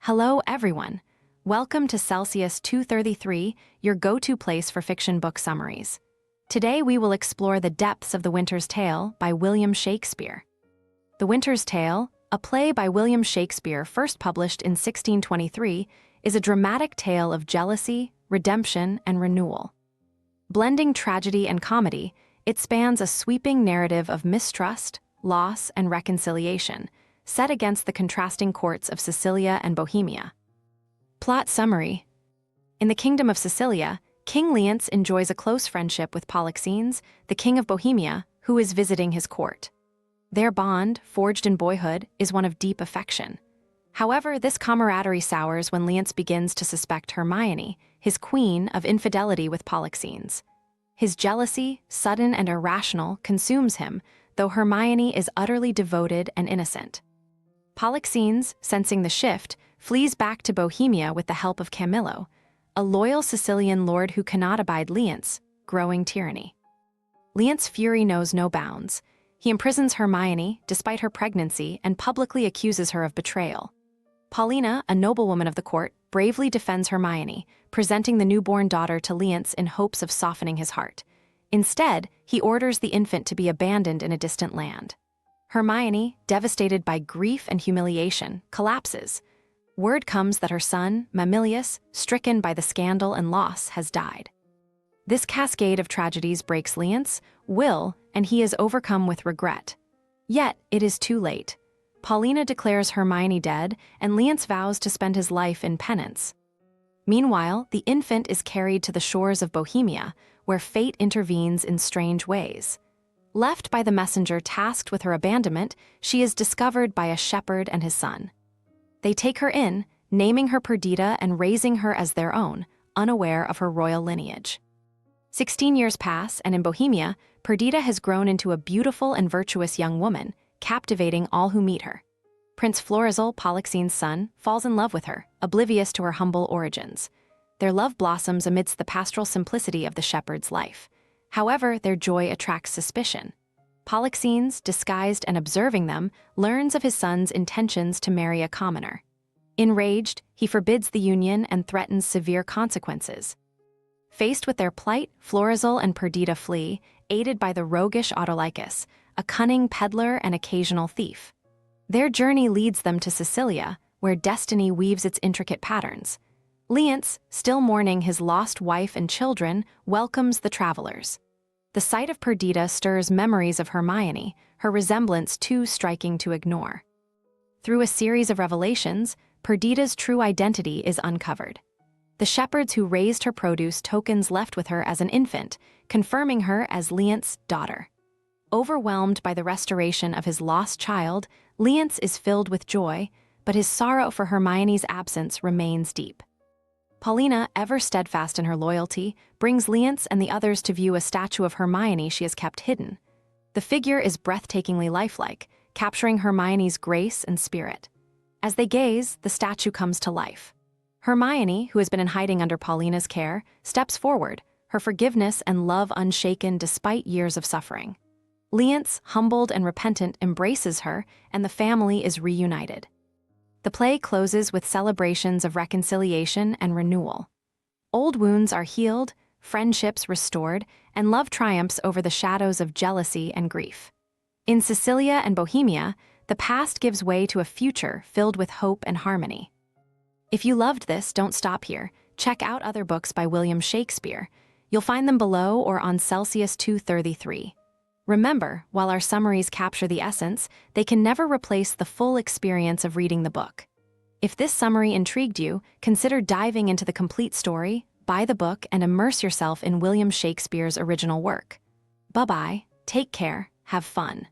Hello, everyone. Welcome to Celsius 233, your go-to place for fiction book summaries. Today we will explore the depths of The Winter's Tale by William Shakespeare. The Winter's Tale, a play by William Shakespeare first published in 1623, is a dramatic tale of jealousy, redemption, and renewal. Blending tragedy and comedy, it spans a sweeping narrative of mistrust, loss, and reconciliation, set against the contrasting courts of Sicilia and Bohemia. Plot summary. In the kingdom of Sicilia, King Leonce enjoys a close friendship with Polixenes, the king of Bohemia, who is visiting his court. Their bond, forged in boyhood, is one of deep affection. However, this camaraderie sours when Leonce begins to suspect Hermione, his queen, of infidelity with Polixenes. His jealousy, sudden and irrational, consumes him, though Hermione is utterly devoted and innocent. Polixenes, sensing the shift, flees back to Bohemia with the help of Camillo, a loyal Sicilian lord who cannot abide Leonce, growing tyranny. Leonce's fury knows no bounds. He imprisons Hermione, despite her pregnancy, and publicly accuses her of betrayal. Paulina, a noblewoman of the court, bravely defends Hermione, presenting the newborn daughter to Leonce in hopes of softening his heart. Instead, he orders the infant to be abandoned in a distant land. Hermione, devastated by grief and humiliation, collapses. Word comes that her son, Mamilius, stricken by the scandal and loss, has died. This cascade of tragedies breaks Leonce's will, and he is overcome with regret. Yet, it is too late. Paulina declares Hermione dead, and Leonce vows to spend his life in penance. Meanwhile, the infant is carried to the shores of Bohemia, where fate intervenes in strange ways. Left by the messenger tasked with her abandonment, she is discovered by a shepherd and his son. They take her in, naming her Perdita and raising her as their own, unaware of her royal lineage. 16 years pass, and in Bohemia, Perdita has grown into a beautiful and virtuous young woman, captivating all who meet her. Prince Florizel, Polixenes' son, falls in love with her, oblivious to her humble origins. Their love blossoms amidst the pastoral simplicity of the shepherd's life. However, their joy attracts suspicion. Polixenes, disguised and observing them, learns of his son's intentions to marry a commoner. Enraged, he forbids the union and threatens severe consequences. Faced with their plight, Florizel and Perdita flee, aided by the roguish Autolycus, a cunning peddler and occasional thief. Their journey leads them to Sicilia, where destiny weaves its intricate patterns. Leonce, still mourning his lost wife and children, welcomes the travelers. The sight of Perdita stirs memories of Hermione, her resemblance too striking to ignore. Through a series of revelations, Perdita's true identity is uncovered. The shepherds who raised her produce tokens left with her as an infant, confirming her as Leonce's daughter. Overwhelmed by the restoration of his lost child, Leonce is filled with joy, but his sorrow for Hermione's absence remains deep. Paulina, ever steadfast in her loyalty, brings Leonce and the others to view a statue of Hermione she has kept hidden. The figure is breathtakingly lifelike, capturing Hermione's grace and spirit. As they gaze, the statue comes to life. Hermione, who has been in hiding under Paulina's care, steps forward, her forgiveness and love unshaken despite years of suffering. Leonce, humbled and repentant, embraces her, and the family is reunited. The play closes with celebrations of reconciliation and renewal. Old wounds are healed, friendships restored, and love triumphs over the shadows of jealousy and grief. In Sicilia and Bohemia, the past gives way to a future filled with hope and harmony. If you loved this, don't stop here. Check out other books by William Shakespeare. You'll find them below or on Celsius 233. Remember, while our summaries capture the essence, they can never replace the full experience of reading the book. If this summary intrigued you, consider diving into the complete story, buy the book, and immerse yourself in William Shakespeare's original work. Bye-bye, take care, have fun.